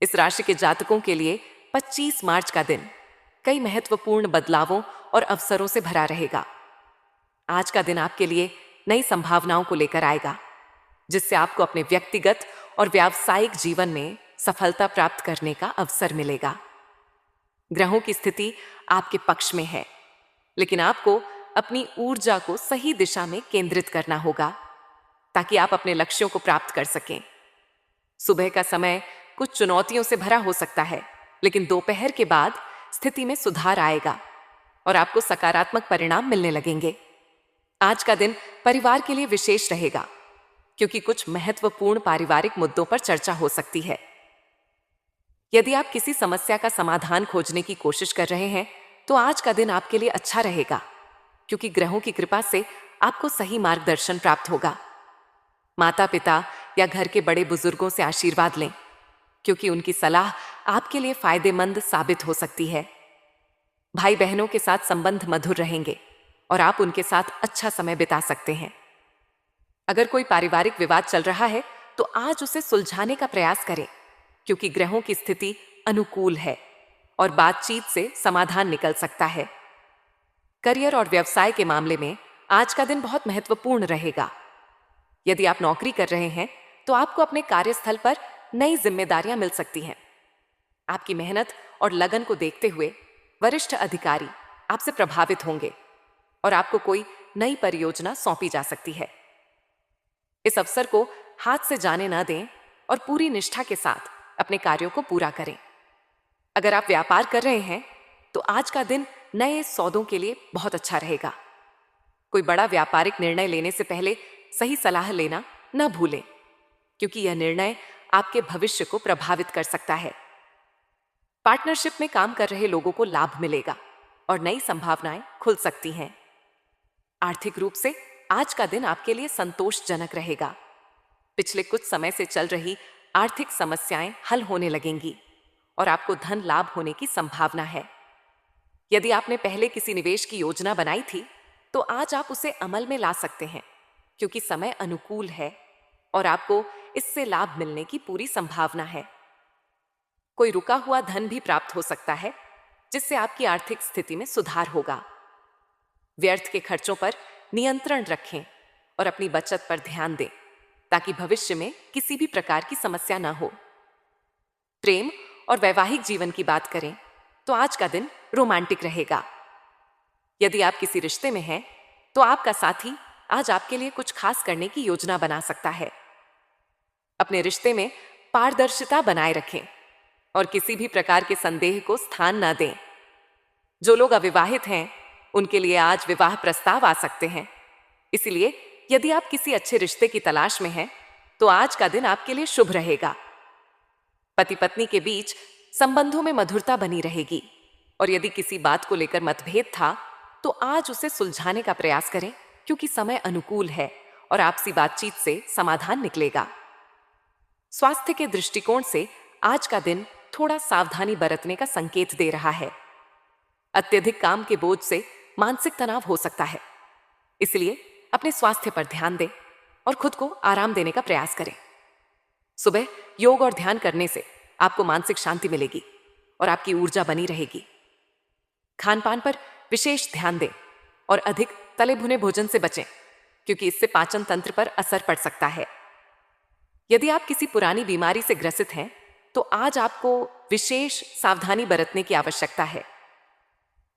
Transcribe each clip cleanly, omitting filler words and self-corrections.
इस राशि के जातकों के लिए 25 मार्च का दिन कई महत्वपूर्ण बदलावों और अवसरों से भरा रहेगा। आज का दिन आपके लिए नई संभावनाओं को लेकर आएगा, जिससे आपको अपने व्यक्तिगत और व्यावसायिक जीवन में सफलता प्राप्त करने का अवसर मिलेगा। ग्रहों की स्थिति आपके पक्ष में है, लेकिन आपको अपनी ऊर्जा को सही दिशा में केंद्रित करना होगा ताकि आप अपने लक्ष्यों को प्राप्त कर सकें। सुबह का समय कुछ चुनौतियों से भरा हो सकता है, लेकिन दोपहर के बाद स्थिति में सुधार आएगा और आपको सकारात्मक परिणाम मिलने लगेंगे। आज का दिन परिवार के लिए विशेष रहेगा, क्योंकि कुछ महत्वपूर्ण पारिवारिक मुद्दों पर चर्चा हो सकती है। यदि आप किसी समस्या का समाधान खोजने की कोशिश कर रहे हैं, तो आज का दिन आपके लिए अच्छा रहेगा, क्योंकि ग्रहों की कृपा से आपको सही मार्गदर्शन प्राप्त होगा। माता पिता या घर के बड़े बुजुर्गों से आशीर्वाद लें, क्योंकि उनकी सलाह आपके लिए फायदेमंद साबित हो सकती है। भाई बहनों के साथ संबंध मधुर रहेंगे और आप उनके साथ अच्छा समय बिता सकते हैं। अगर कोई पारिवारिक विवाद चल रहा है, तो आज उसे सुलझाने का प्रयास करें, क्योंकि ग्रहों की स्थिति अनुकूल है और बातचीत से समाधान निकल सकता है। करियर और व्यवसाय के मामले में आज का दिन बहुत महत्वपूर्ण रहेगा। यदि आप नौकरी कर रहे हैं, तो आपको अपने कार्यस्थल पर नई जिम्मेदारियां मिल सकती हैं। आपकी मेहनत और लगन को देखते हुए वरिष्ठ अधिकारी आपसे प्रभावित होंगे और आपको कोई नई परियोजना सौंपी जा सकती है। इस अवसर को हाथ से जाने न दें और पूरी निष्ठा के साथ अपने कार्यों को पूरा करें। अगर आप व्यापार कर रहे हैं, तो आज का दिन नए सौदों के लिए बहुत अच्छा रहेगा। कोई बड़ा व्यापारिक निर्णय लेने से पहले सही सलाह लेना न भूलें, क्योंकि यह निर्णय आपके भविष्य को प्रभावित कर सकता है। पार्टनरशिप में काम कर रहे लोगों को लाभ मिलेगा और नई संभावनाएं खुल सकती हैं। आर्थिक रूप से आज का दिन आपके लिए संतोषजनक रहेगा। पिछले कुछ समय से चल रही आर्थिक समस्याएं हल होने लगेंगी और आपको धन लाभ होने की संभावना है। यदि आपने पहले किसी निवेश की योजना बनाई थी, तो आज आप उसे अमल में ला सकते हैं, क्योंकि समय अनुकूल है और आपको इससे लाभ मिलने की पूरी संभावना है। कोई रुका हुआ धन भी प्राप्त हो सकता है, जिससे आपकी आर्थिक स्थिति में सुधार होगा। व्यर्थ के खर्चों पर नियंत्रण रखें और अपनी बचत पर ध्यान दें, ताकि भविष्य में किसी भी प्रकार की समस्या न हो। प्रेम और वैवाहिक जीवन की बात करें, तो आज का दिन रोमांटिक रहेगा। यदि आप किसी रिश्ते में हैं, तो आपका साथी आज आपके लिए कुछ खास करने की योजना बना सकता है। अपने रिश्ते में पारदर्शिता बनाए रखें और किसी भी प्रकार के संदेह को स्थान न दें। जो लोग अविवाहित हैं, उनके लिए आज विवाह प्रस्ताव आ सकते हैं। इसलिए यदि आप किसी अच्छे रिश्ते की तलाश में हैं, तो आज का दिन आपके लिए शुभ रहेगा। पति पत्नी के बीच संबंधों में मधुरता बनी रहेगी और यदि किसी बात को लेकर मतभेद था, तो आज उसे सुलझाने का प्रयास करें, क्योंकि समय अनुकूल है और आपसी बातचीत से समाधान निकलेगा। स्वास्थ्य के दृष्टिकोण से आज का दिन थोड़ा सावधानी बरतने का संकेत दे रहा है। अत्यधिक काम के बोझ से मानसिक तनाव हो सकता है, इसलिए अपने स्वास्थ्य पर ध्यान दें और खुद को आराम देने का प्रयास करें। सुबह योग और ध्यान करने से आपको मानसिक शांति मिलेगी और आपकी ऊर्जा बनी रहेगी। खान पान पर विशेष ध्यान दें और अधिक तले भुने भोजन से बचें, क्योंकि इससे पाचन तंत्र पर असर पड़ सकता है। यदि आप किसी पुरानी बीमारी से ग्रसित हैं, तो आज आपको विशेष सावधानी बरतने की आवश्यकता है।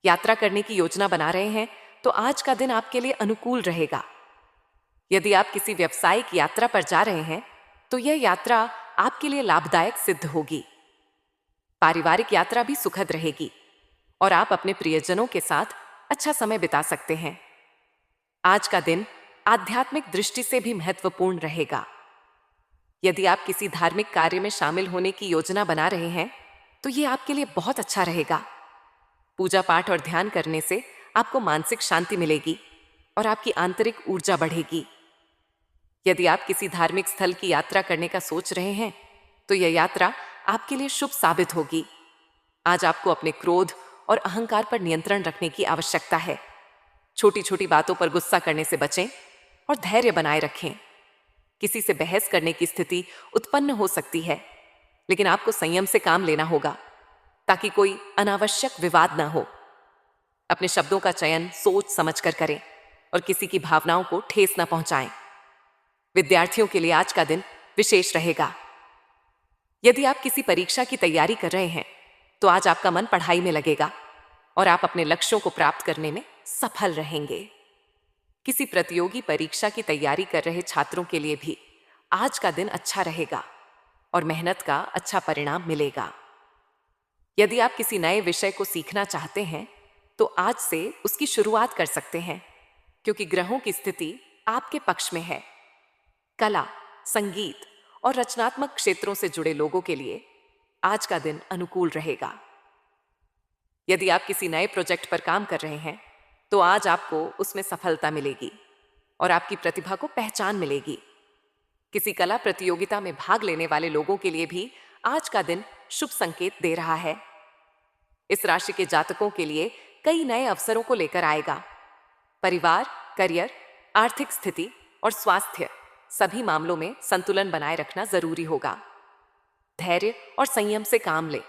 यात्रा करने की योजना बना रहे हैं, तो आज का दिन आपके लिए अनुकूल रहेगा। यदि आप किसी व्यावसायिक यात्रा पर जा रहे हैं, तो यह यात्रा आपके लिए लाभदायक सिद्ध होगी। पारिवारिक यात्रा भी सुखद रहेगी और आप अपने प्रियजनों के साथ अच्छा समय बिता सकते हैं। आज का दिन आध्यात्मिक दृष्टि से भी महत्वपूर्ण रहेगा। यदि आप किसी धार्मिक कार्य में शामिल होने की योजना बना रहे हैं, तो यह आपके लिए बहुत अच्छा रहेगा। पूजा पाठ और ध्यान करने से आपको मानसिक शांति मिलेगी और आपकी आंतरिक ऊर्जा बढ़ेगी। यदि आप किसी धार्मिक स्थल की यात्रा करने का सोच रहे हैं, तो यह यात्रा आपके लिए शुभ साबित होगी। आज आपको अपने क्रोध और अहंकार पर नियंत्रण रखने की आवश्यकता है। छोटी छोटी बातों पर गुस्सा करने से बचें और धैर्य बनाए रखें। किसी से बहस करने की स्थिति उत्पन्न हो सकती है, लेकिन आपको संयम से काम लेना होगा ताकि कोई अनावश्यक विवाद ना हो। अपने शब्दों का चयन सोच समझकर करें और किसी की भावनाओं को ठेस ना पहुंचाएं। विद्यार्थियों के लिए आज का दिन विशेष रहेगा। यदि आप किसी परीक्षा की तैयारी कर रहे हैं तो आज आपका मन पढ़ाई में लगेगा और आप अपने लक्ष्यों को प्राप्त करने में सफल रहेंगे। किसी प्रतियोगी परीक्षा की तैयारी कर रहे छात्रों के लिए भी आज का दिन अच्छा रहेगा और मेहनत का अच्छा परिणाम मिलेगा। यदि आप किसी नए विषय को सीखना चाहते हैं तो आज से उसकी शुरुआत कर सकते हैं, क्योंकि ग्रहों की स्थिति आपके पक्ष में है। कला, संगीत और रचनात्मक क्षेत्रों से जुड़े लोगों के लिए आज का दिन अनुकूल रहेगा। यदि आप किसी नए प्रोजेक्ट पर काम कर रहे हैं तो आज आपको उसमें सफलता मिलेगी और आपकी प्रतिभा को पहचान मिलेगी। किसी कला प्रतियोगिता में भाग लेने वाले लोगों के लिए भी आज का दिन शुभ संकेत दे रहा है। इस राशि के जातकों के लिए कई नए अवसरों को लेकर आएगा। परिवार, करियर, आर्थिक स्थिति और स्वास्थ्य सभी मामलों में संतुलन बनाए रखना जरूरी होगा। धैर्य और संयम से काम लें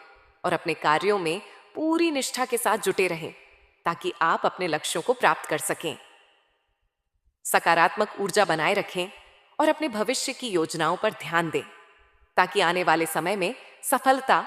और अपने कार्यों में पूरी निष्ठा के साथ जुटे रहें ताकि आप अपने लक्ष्यों को प्राप्त कर सकें। सकारात्मक ऊर्जा बनाए रखें और अपने भविष्य की योजनाओं पर ध्यान दें ताकि आने वाले समय में सफलता